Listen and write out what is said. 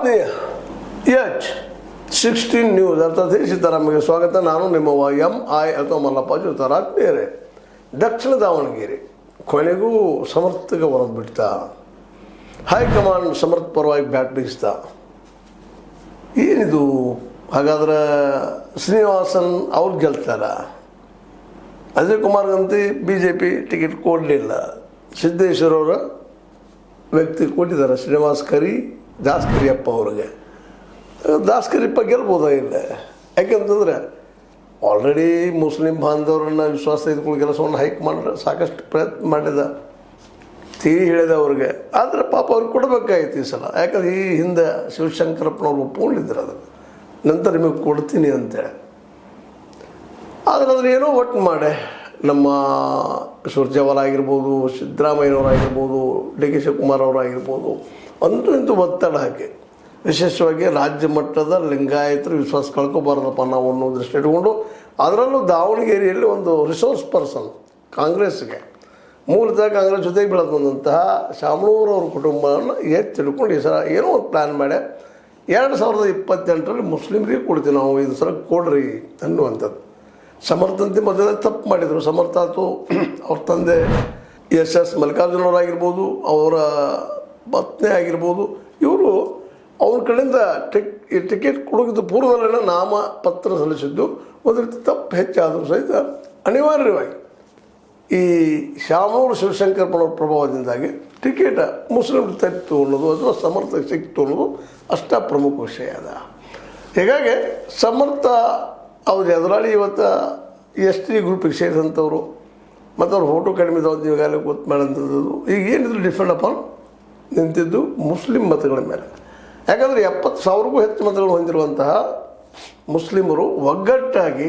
ಆತ್ಮೀಯ H16 news ಅರ್ಥಾತ್ ಸೀತಾರಾಮಗೆ ಸ್ವಾಗತ. ನಾನು ನಿಮ್ಮ MI ಅಥವಾ ಮಲ್ಲಪ್ಪ ಜೋತಾರ. ಆತ್ಮೀಯರೇ, ದಕ್ಷಿಣ ದಾವಣಗೆರೆ ಕೊನೆಗೂ ಸಮರ್ಥಕ ಹೊರದು ಬಿಡ್ತ, ಹೈಕಮಾಂಡ್ ಸಮರ್ಥ ಪರವಾಗಿ ಬ್ಯಾಟ್ ಬೀಸ್ತ. ಏನಿದು? ಹಾಗಾದ್ರೆ ಶ್ರೀನಿವಾಸನ್ ಅವ್ರು ಗೆಲ್ತಾರ, ಅಜಯ್ ಕುಮಾರ್ಗಂತೂ BJP ಟಿಕೆಟ್ ಕೊಡಲಿಲ್ಲ, ಸಿದ್ದೇಶ್ವರವರ ವ್ಯಕ್ತಿ ಕೊಟ್ಟಿದ್ದಾರೆ ಶ್ರೀನಿವಾಸ್ ಕರಿ ದಾಸ್ ಕರಿಯಪ್ಪ ಅವ್ರಿಗೆ. ದಾಸ್ ಕರಿಯಪ್ಪ ಗೆಲ್ಬೋದಾ? ಇಲ್ಲ. ಯಾಕೆಂತಂದರೆ ಆಲ್ರೆಡಿ ಮುಸ್ಲಿಂ ಬಾಂಧವರನ್ನು ವಿಶ್ವಾಸ ತೆಗೆದುಕೊಂಡು ಕೆಲಸವನ್ನು ಹೈಕಮಾಂಡ್ ಸಾಕಷ್ಟು ಪ್ರಯತ್ನ ಮಾಡಿದ, ತೀರಿ ಹೇಳಿದೆ ಅವ್ರಿಗೆ. ಆದರೆ ಪಾಪ ಅವ್ರಿಗೆ ಕೊಡಬೇಕಾಗಿತ್ತು ಈ ಸಲ. ಯಾಕಂದ್ರೆ ಈ ಹಿಂದೆ ಶಿವಶಂಕರಪ್ಪನವ್ರು ಒಪ್ಕೊಂಡಿದ್ರು ಅದನ್ನು, ನಂತರ ನಿಮಗೆ ಕೊಡ್ತೀನಿ ಅಂತೇಳಿ. ಆದರೆ ಅದನ್ನು ಏನೋ ಒಟ್ಟು ಮಾಡಿ ನಮ್ಮ ಸುರ್ಜೇವಾಲ ಆಗಿರ್ಬೋದು, ಸಿದ್ದರಾಮಯ್ಯನವರಾಗಿರ್ಬೋದು, DK ಶಿವಕುಮಾರ್ ಅವರಾಗಿರ್ಬೋದು, ಅಂತೂ ಇಂತೂ ಒತ್ತಡ ಹಾಕಿ ವಿಶೇಷವಾಗಿ ರಾಜ್ಯ ಮಟ್ಟದ ಲಿಂಗಾಯತರು ವಿಶ್ವಾಸ ಕಳ್ಕೊಬಾರ್ದಪ್ಪ ನಾವು ಅನ್ನೋ ದೃಷ್ಟಿ ಇಟ್ಕೊಂಡು, ಅದರಲ್ಲೂ ದಾವಣಗೆರೆಯಲ್ಲಿ ಒಂದು ರಿಸೋರ್ಸ್ ಪರ್ಸನ್ ಕಾಂಗ್ರೆಸ್ಗೆ ಮೂಲತಃ ಕಾಂಗ್ರೆಸ್ ಜೊತೆಗೆ ಬೆಳೆದು ಬಂದಂತಹ ಶಾಮನೂರವ್ರ ಕುಟುಂಬವನ್ನು ಎತ್ತಿಡ್ಕೊಂಡು ಈ ಸಲ ಏನೋ ಒಂದು ಪ್ಲ್ಯಾನ್ ಮಾಡಿ 2028ರಲ್ಲಿ ಮುಸ್ಲಿಮ್ರಿಗೆ ಕೊಡ್ತೀವಿ ನಾವು, ಇದು ಸಲ ಕೊಡ್ರಿ ಅನ್ನುವಂಥದ್ದು. ಸಮರ್ಥಂತೆ ಮೊದಲೇ ತಪ್ಪು ಮಾಡಿದರು. ಸಮರ್ಥ ಆಯ್ತು, ಅವ್ರ ತಂದೆ SS ಮಲ್ಲಿಕಾರ್ಜುನವರಾಗಿರ್ಬೋದು, ಅವರ ಪತ್ನಿ ಆಗಿರ್ಬೋದು, ಇವರು ಅವ್ರ ಕಡೆಯಿಂದ ಟಿಕೆಟ್ ಕೊಡೋದು ಪೂರ್ವದಲ್ಲೇ ನಾಮಪತ್ರ ಸಲ್ಲಿಸಿದ್ದು ಒಂದು ರೀತಿ ತಪ್ಪು ಹೆಚ್ಚಾದರೂ ಸಹಿತ ಅನಿವಾರ್ಯವಾಗಿ ಈ ಶಾಮನೂರು ಶಿವಶಂಕರಪ್ಪನವ್ರ ಪ್ರಭಾವದಿಂದಾಗಿ ಟಿಕೆಟ್ ಮುಸ್ಲಿಂ ತಪ್ಪಿತು ಅನ್ನೋದು ಅಥವಾ ಸಮರ್ಥ ಸಿಕ್ತು ಅನ್ನೋದು ಅಷ್ಟ ಪ್ರಮುಖ ವಿಷಯ ಅದ. ಹೀಗಾಗಿ ಸಮರ್ಥ ಅವ್ರ ಎದುರಾಳಿ ಇವತ್ತು ST ಗ್ರೂಪಿಗೆ ಸೇರಿದಂಥವ್ರು ಮತ್ತು ಅವ್ರ ಫೋಟೋ ಕಡಿಮೆ ಇದಾವೆ ಈಗಾಗಲೇ ಗೊತ್ತು ಮಾಡೋಂಥದ್ದು. ಈಗ ಏನಿದ್ರು ಡಿಫೆಂಡ್ ಅಪಾನ್ ನಿಂತಿದ್ದು ಮುಸ್ಲಿಂ ಮತಗಳ ಮೇಲೆ. ಯಾಕಂದರೆ 70,000ಕ್ಕೂ ಹೆಚ್ಚು ಮತಗಳು ಹೊಂದಿರುವಂತಹ ಮುಸ್ಲಿಮರು ಒಗ್ಗಟ್ಟಾಗಿ